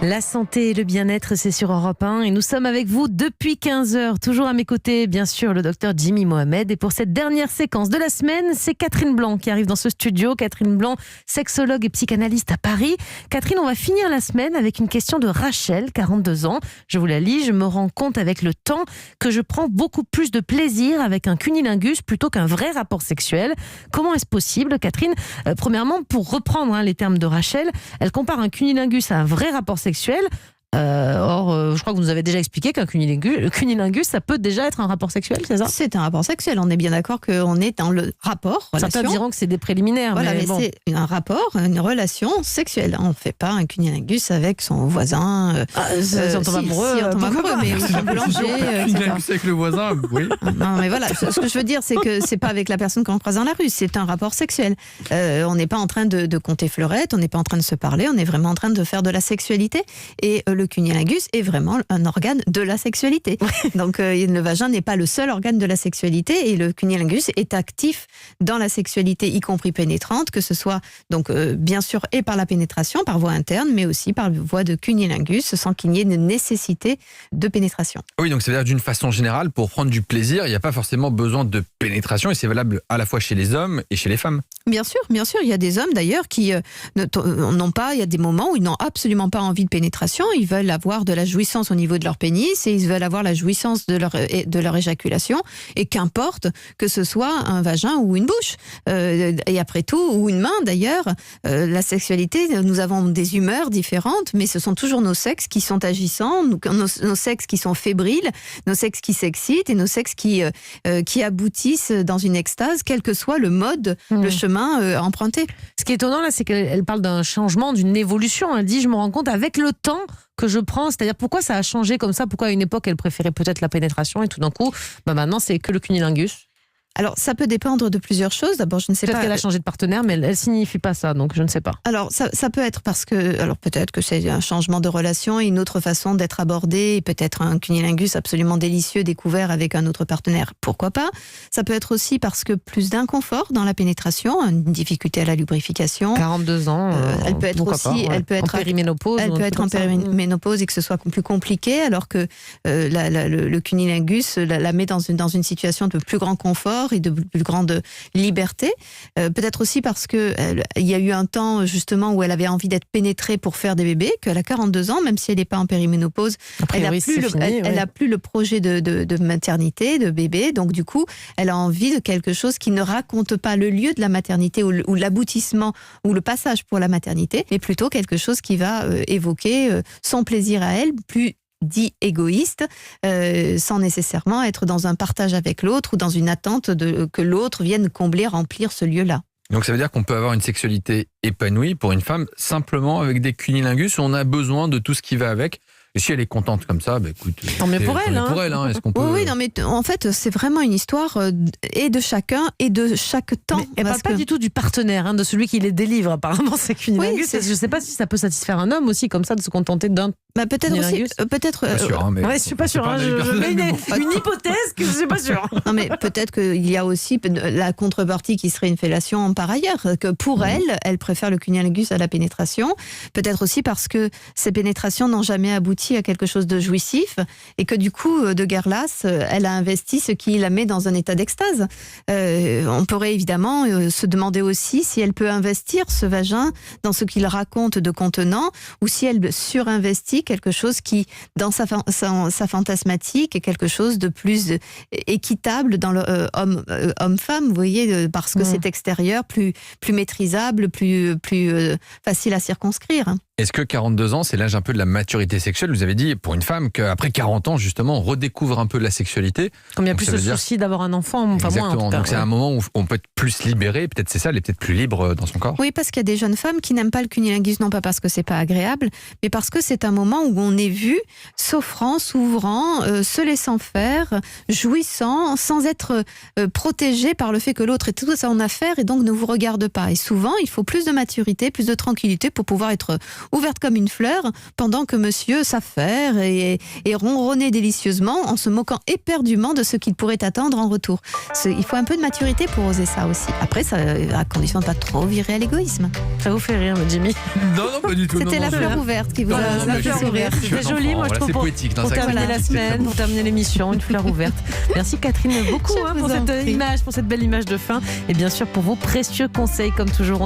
La santé et le bien-être, c'est sur Europe 1 et nous sommes avec vous depuis 15h. Toujours à mes côtés, bien sûr, le docteur Jimmy Mohamed. Et pour cette dernière séquence de la semaine, c'est Catherine Blanc qui arrive dans ce studio. Catherine Blanc, sexologue et psychanalyste à Paris. Catherine, on va finir la semaine avec une question de Rachel, 42 ans. Je vous la lis. Je me rends compte avec le temps que je prends beaucoup plus de plaisir avec un cunnilingus plutôt qu'un vrai rapport sexuel. Comment est-ce possible, Catherine ? Premièrement, pour reprendre les termes de Rachel, elle compare un cunnilingus à un vrai rapport sexuel. Je crois que vous nous avez déjà expliqué qu'un cunnilingus, ça peut déjà être un rapport sexuel, c'est ça ? C'est un rapport sexuel. On est bien d'accord qu'on est dans le rapport, relation. Certains diront que c'est des préliminaires. Voilà, mais bon. c'est un rapport, une relation sexuelle. On ne fait pas un cunnilingus avec son voisin. Si on tombe amoureux, mais son boulanger, Cunnilingus avec le voisin, oui. Non, mais voilà, ce que je veux dire, c'est que c'est pas avec la personne qu'on croise dans la rue, c'est un rapport sexuel. On n'est pas en train de compter fleurettes, on n'est pas en train de se parler, on est vraiment en train de faire de la sexualité. Et le cunnilingus est vraiment un organe de la sexualité. Donc le vagin n'est pas le seul organe de la sexualité et le cunnilingus est actif dans la sexualité, y compris pénétrante, que ce soit donc bien sûr et par la pénétration, par voie interne, mais aussi par voie de cunnilingus, sans qu'il y ait une nécessité de pénétration. Oui, donc ça veut dire d'une façon générale, pour prendre du plaisir, il n'y a pas forcément besoin de pénétration et c'est valable à la fois chez les hommes et chez les femmes. Bien sûr, il y a des hommes d'ailleurs qui n'ont pas, il y a des moments où ils n'ont absolument pas envie de pénétration, ils veulent avoir de la jouissance au niveau de leur pénis et ils veulent avoir la jouissance de leur éjaculation et qu'importe que ce soit un vagin ou une bouche. Et après tout, ou une main d'ailleurs, la sexualité, nous avons des humeurs différentes, mais ce sont toujours nos sexes qui sont agissants, nos sexes qui sont fébriles, nos sexes qui s'excitent et nos sexes qui aboutissent dans une extase, quel que soit le mode, le chemin emprunté. Ce qui est étonnant là, c'est qu'elle parle d'un changement, d'une évolution. Elle dit, je me rends compte avec le temps que je prends, c'est-à-dire pourquoi ça a changé comme ça, pourquoi à une époque elle préférait peut-être la pénétration et tout d'un coup, maintenant c'est que le cunnilingus. Alors, ça peut dépendre de plusieurs choses. D'abord, je ne sais pas. Peut-être qu'elle a changé de partenaire, mais elle signifie pas ça, donc je ne sais pas. Alors, ça peut être parce que, alors peut-être que c'est un changement de relation et une autre façon d'être abordé, et peut-être un cunnilingus absolument délicieux découvert avec un autre partenaire. Pourquoi pas ? Ça peut être aussi parce que plus d'inconfort dans la pénétration, une difficulté à la lubrification. 42 ans. Elle peut être aussi, pas, elle peut être en périménopause. Elle peut être en périménopause et que ce soit plus compliqué, alors que le cunnilingus la met dans une situation de plus grand confort et de plus grande liberté. Peut-être aussi parce que il y a eu un temps justement où elle avait envie d'être pénétrée pour faire des bébés, qu'elle a 42 ans, même si elle n'est pas en périménopause, elle a plus le projet de maternité, de bébé, donc du coup, elle a envie de quelque chose qui ne raconte pas le lieu de la maternité ou l'aboutissement ou le passage pour la maternité, mais plutôt quelque chose qui va évoquer son plaisir à elle, plus dit égoïste, sans nécessairement être dans un partage avec l'autre ou dans une attente que l'autre vienne combler, remplir ce lieu-là. Donc ça veut dire qu'on peut avoir une sexualité épanouie pour une femme simplement avec des cunnilingus où on a besoin de tout ce qui va avec. Et si elle est contente comme ça, écoute, tant mieux pour elle. Est-ce qu'on peut... Oui, non, mais en fait, c'est vraiment une histoire et de chacun et de chaque temps. Mais elle ne parle pas du tout du partenaire, de celui qui les délivre. Apparemment, c'est cunnilingus. Je ne sais pas si ça peut satisfaire un homme aussi, comme ça, de se contenter d'un. Peut-être aussi. Pas sûr, mais je suis pas sûre. Je mets une hypothèse que je suis pas sûre. Non, mais peut-être qu'il y a aussi la contrepartie qui serait une fellation par ailleurs. Que pour elle préfère le cunnilingus à la pénétration. Peut-être aussi parce que ces pénétrations n'ont jamais abouti à quelque chose de jouissif et que du coup, de guerre lasse, elle a investi ce qui la met dans un état d'extase. On pourrait évidemment se demander aussi si elle peut investir ce vagin dans ce qu'il raconte de contenant ou si elle surinvestit quelque chose qui, dans sa fantasmatique, est quelque chose de plus équitable dans le homme-femme, vous voyez, parce que c'est extérieur, plus maîtrisable, plus facile à circonscrire. Est-ce que 42 ans, c'est l'âge un peu de la maturité sexuelle ? Vous avez dit, pour une femme, qu'après 40 ans, justement, on redécouvre un peu la sexualité. Comme il y a plus de souci d'avoir un enfant, enfin exactement. Moi en tout cas. Donc c'est un moment où on peut être plus libéré, peut-être c'est ça, elle est peut-être plus libre dans son corps. Oui, parce qu'il y a des jeunes femmes qui n'aiment pas le cunnilingus, non pas parce que c'est pas agréable, mais parce que c'est un moment où on est vu s'offrant, s'ouvrant, se laissant faire, jouissant, sans être protégé par le fait que l'autre est tout à son affaire et donc ne vous regarde pas. Et souvent, il faut plus de maturité, plus de tranquillité pour pouvoir être ouverte comme une fleur, pendant que monsieur s'affaire et ronronnait délicieusement en se moquant éperdument de ce qu'il pourrait attendre en retour. Il faut un peu de maturité pour oser ça aussi. Après, ça, à condition de pas trop virer à l'égoïsme. Ça vous fait rire, Jimmy? Non, pas du tout. C'était la fleur ouverte qui vous a fait sourire. C'est joli, moi je trouve, c'est pour poétique. pour terminer la semaine, pour terminer l'émission, une fleur ouverte. Merci Catherine beaucoup Je pour vous en cette prie. image, pour cette belle image de fin. Et bien sûr pour vos précieux conseils, comme toujours.